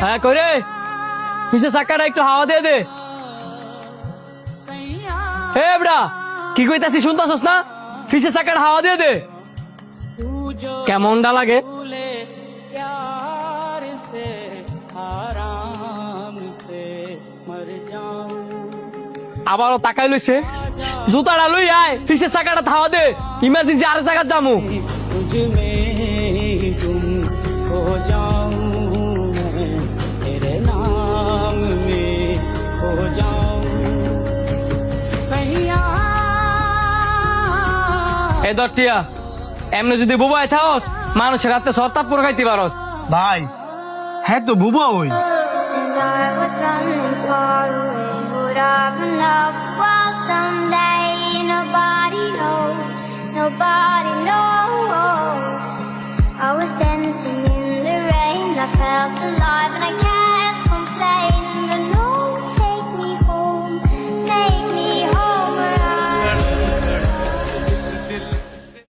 হ্যাঁ করে পিছে চাকাটা একটু হাওয়া দিয়ে দে। হে এবড়া কি কইতাছি শুনতাছস না? পিছে চাকাটা হাওয়া দিয়ে দে। কেমনটা লাগে? আবারও তাকাই লইছে, জুতাটা লই আয়, পিছে চাকাটা হাওয়া দে, ইমার্জেন্সি আরেক জায়গা যামু। এ দটিয়া এমনি যদি বুবাই থাকস মানুষের হাতে সরতাপ পুরো খাইতে পারস। ভাই হ্যাঁ তো বুবা ওই And I was running far away. Would I run up? Well, someday nobody knows. Nobody knows. I was dancing in the rain. I felt alive and I can't.